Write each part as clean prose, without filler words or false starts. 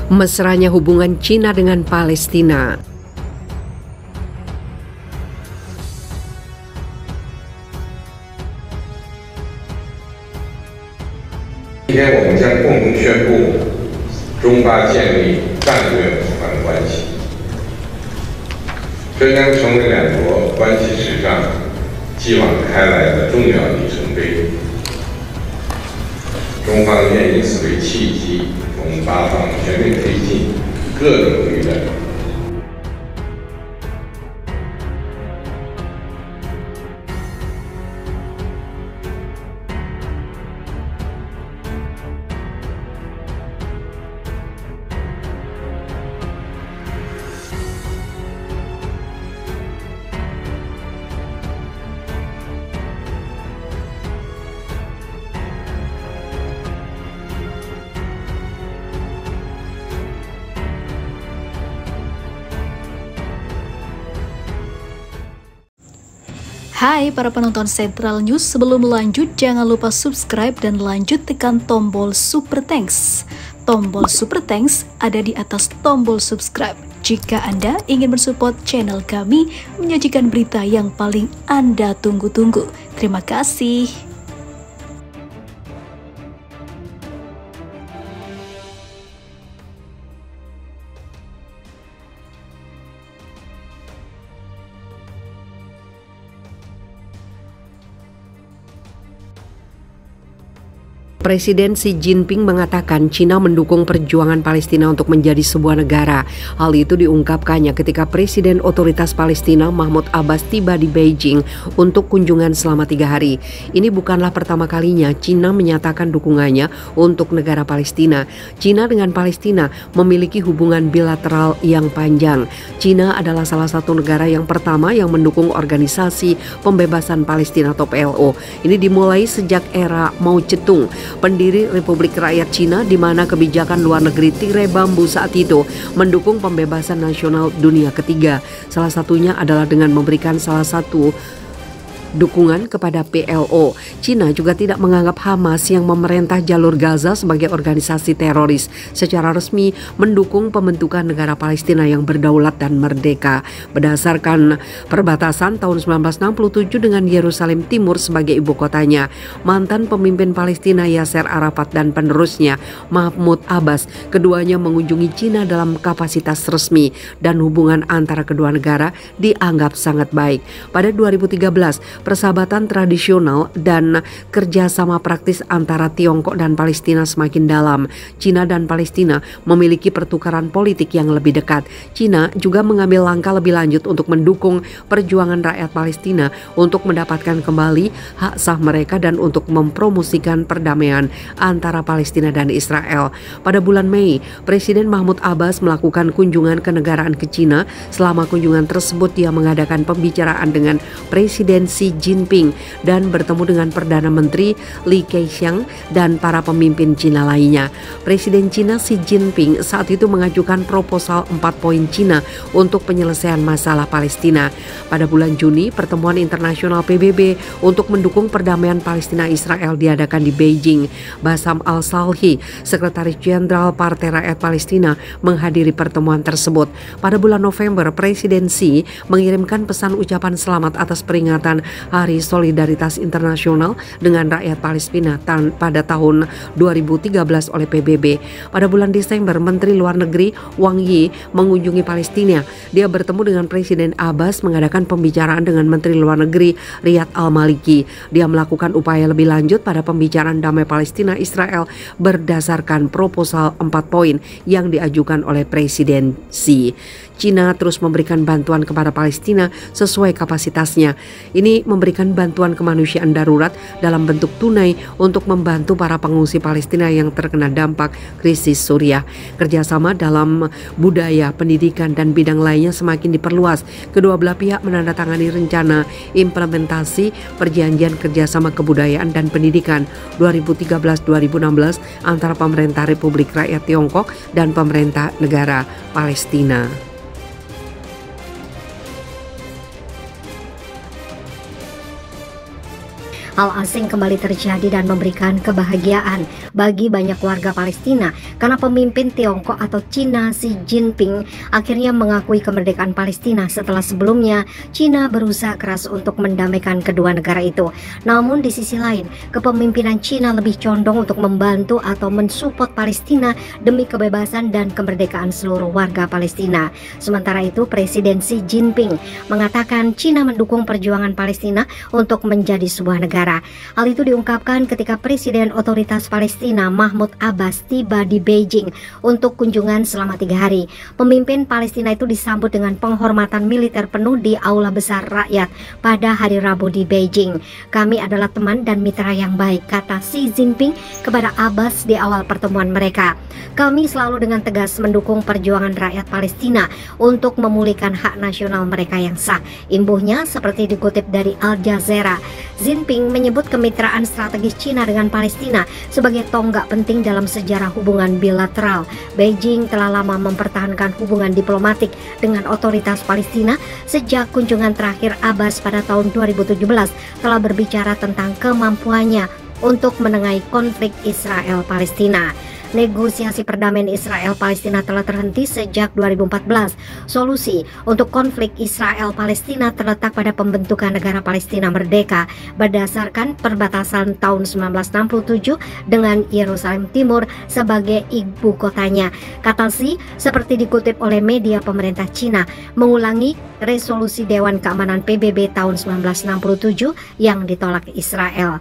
Mesranya hubungan Cina dengan Palestina.今天我们将共同宣布中巴建立战略伙伴关系，这将成为两国关系史上继往开来的重要里程碑。中方愿以此为契机，同巴方全面推进各领域的Hai para penonton Sentral News, sebelum lanjut jangan lupa subscribe dan lanjut tekan tombol Super Thanks. Tombol Super Thanks ada di atas tombol subscribe. Jika Anda ingin mensupport channel kami menyajikan berita yang paling Anda tunggu-tunggu. Terima kasih. Presiden Xi Jinping mengatakan Cina mendukung perjuangan Palestina untuk menjadi sebuah negara. Hal itu diungkapkannya ketika Presiden Otoritas Palestina Mahmud Abbas tiba di Beijing untuk kunjungan selama 3 hari. Ini bukanlah pertama kalinya Cina menyatakan dukungannya untuk negara Palestina. Cina dengan Palestina memiliki hubungan bilateral yang panjang. Cina adalah salah satu negara yang pertama yang mendukung Organisasi Pembebasan Palestina atau PLO. Ini dimulai sejak era Mao Zedong, pendiri Republik Rakyat Cina, di mana kebijakan luar negeri tirai bambu saat itu mendukung pembebasan nasional dunia ketiga. Salah satunya adalah dengan memberikan salah satu dukungan kepada PLO. Cina juga tidak menganggap Hamas yang memerintah jalur Gaza sebagai organisasi teroris. Secara resmi mendukung pembentukan negara Palestina yang berdaulat dan merdeka. Berdasarkan perbatasan tahun 1967 dengan Yerusalem Timur sebagai ibu kotanya, mantan pemimpin Palestina Yasser Arafat dan penerusnya Mahmud Abbas, keduanya mengunjungi Cina dalam kapasitas resmi dan hubungan antara kedua negara dianggap sangat baik. Pada 2013, persahabatan tradisional dan kerjasama praktis antara Tiongkok dan Palestina semakin dalam. Cina dan Palestina memiliki pertukaran politik yang lebih dekat. Cina juga mengambil langkah lebih lanjut untuk mendukung perjuangan rakyat Palestina untuk mendapatkan kembali hak sah mereka dan untuk mempromosikan perdamaian antara Palestina dan Israel. Pada bulan Mei, Presiden Mahmud Abbas melakukan kunjungan kenegaraan ke Cina. Selama kunjungan tersebut, dia mengadakan pembicaraan dengan Presiden Xi Jinping dan bertemu dengan Perdana Menteri Li Keqiang dan para pemimpin Cina lainnya. Presiden Cina Xi Jinping saat itu mengajukan proposal 4 poin Cina untuk penyelesaian masalah Palestina. Pada bulan Juni, pertemuan internasional PBB untuk mendukung perdamaian Palestina-Israel diadakan di Beijing. Bassam al-Salhi, Sekretaris Jenderal Partai Rakyat Palestina, menghadiri pertemuan tersebut. Pada bulan November, Presiden Xi mengirimkan pesan ucapan selamat atas peringatan Hari Solidaritas Internasional dengan rakyat Palestina pada tahun 2013 oleh PBB. Pada bulan Desember, Menteri Luar Negeri Wang Yi mengunjungi Palestina. Dia bertemu dengan Presiden Abbas, mengadakan pembicaraan dengan Menteri Luar Negeri Riyad Al-Maliki. Dia melakukan upaya lebih lanjut pada pembicaraan damai Palestina-Israel berdasarkan proposal 4 poin yang diajukan oleh Presiden Xi. Cina terus memberikan bantuan kepada Palestina sesuai kapasitasnya. Ini memberikan bantuan kemanusiaan darurat dalam bentuk tunai untuk membantu para pengungsi Palestina yang terkena dampak krisis Suriah. Kerjasama dalam budaya, pendidikan, dan bidang lainnya semakin diperluas. Kedua belah pihak menandatangani rencana implementasi perjanjian kerjasama kebudayaan dan pendidikan 2013-2016 antara pemerintah Republik Rakyat Tiongkok dan pemerintah negara Palestina. hal asing kembali terjadi dan memberikan kebahagiaan bagi banyak warga Palestina karena pemimpin Tiongkok atau Cina Xi Jinping akhirnya mengakui kemerdekaan Palestina setelah sebelumnya Cina berusaha keras untuk mendamaikan kedua negara itu. Namun di sisi lain, kepemimpinan Cina lebih condong untuk membantu atau mensupport Palestina demi kebebasan dan kemerdekaan seluruh warga Palestina. Sementara itu, Presiden Xi Jinping mengatakan Cina mendukung perjuangan Palestina untuk menjadi sebuah negara. Hal itu diungkapkan ketika Presiden Otoritas Palestina Mahmud Abbas tiba di Beijing untuk kunjungan selama 3 hari. Pemimpin Palestina itu disambut dengan penghormatan militer penuh di Aula Besar Rakyat pada hari Rabu di Beijing. Kami adalah teman dan mitra yang baik, kata Xi Jinping kepada Abbas di awal pertemuan mereka. Kami selalu dengan tegas mendukung perjuangan rakyat Palestina untuk memulihkan hak nasional mereka yang sah. Imbuhnya seperti dikutip dari Al Jazeera, Jinping menyebut kemitraan strategis Cina dengan Palestina sebagai tonggak penting dalam sejarah hubungan bilateral. Beijing telah lama mempertahankan hubungan diplomatik dengan otoritas Palestina sejak kunjungan terakhir Abbas pada tahun 2017 telah berbicara tentang kemampuannya untuk menengahi konflik Israel-Palestina. Negosiasi perdamaian Israel-Palestina telah terhenti sejak 2014. Solusi untuk konflik Israel-Palestina terletak pada pembentukan negara Palestina merdeka berdasarkan perbatasan tahun 1967 dengan Yerusalem Timur sebagai ibu kotanya. Kata Xi, seperti dikutip oleh media pemerintah Cina, mengulangi resolusi Dewan Keamanan PBB tahun 1967 yang ditolak Israel.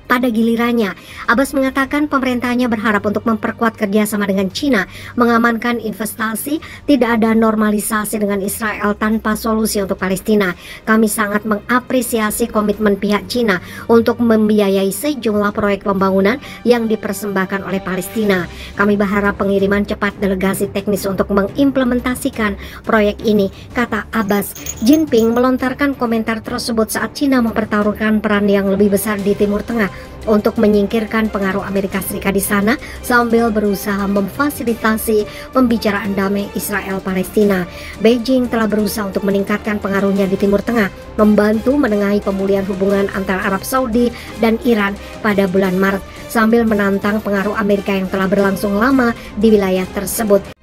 Pada gilirannya, Abbas mengatakan pemerintahnya berharap untuk memperkuat kerjasama dengan Cina, mengamankan investasi, tidak ada normalisasi dengan Israel tanpa solusi untuk Palestina. Kami sangat mengapresiasi komitmen pihak Cina untuk membiayai sejumlah proyek pembangunan yang dipersembahkan oleh Palestina. Kami berharap pengiriman cepat delegasi teknis untuk mengimplementasikan proyek ini, kata Abbas. Jinping melontarkan komentar tersebut saat Cina mempertaruhkan peran yang lebih besar di Timur Tengah untuk menyingkirkan pengaruh Amerika Serikat di sana sambil berusaha memfasilitasi pembicaraan damai Israel-Palestina. Beijing telah berusaha untuk meningkatkan pengaruhnya di Timur Tengah, membantu menengahi pemulihan hubungan antara Arab Saudi dan Iran pada bulan Maret, sambil menantang pengaruh Amerika yang telah berlangsung lama di wilayah tersebut.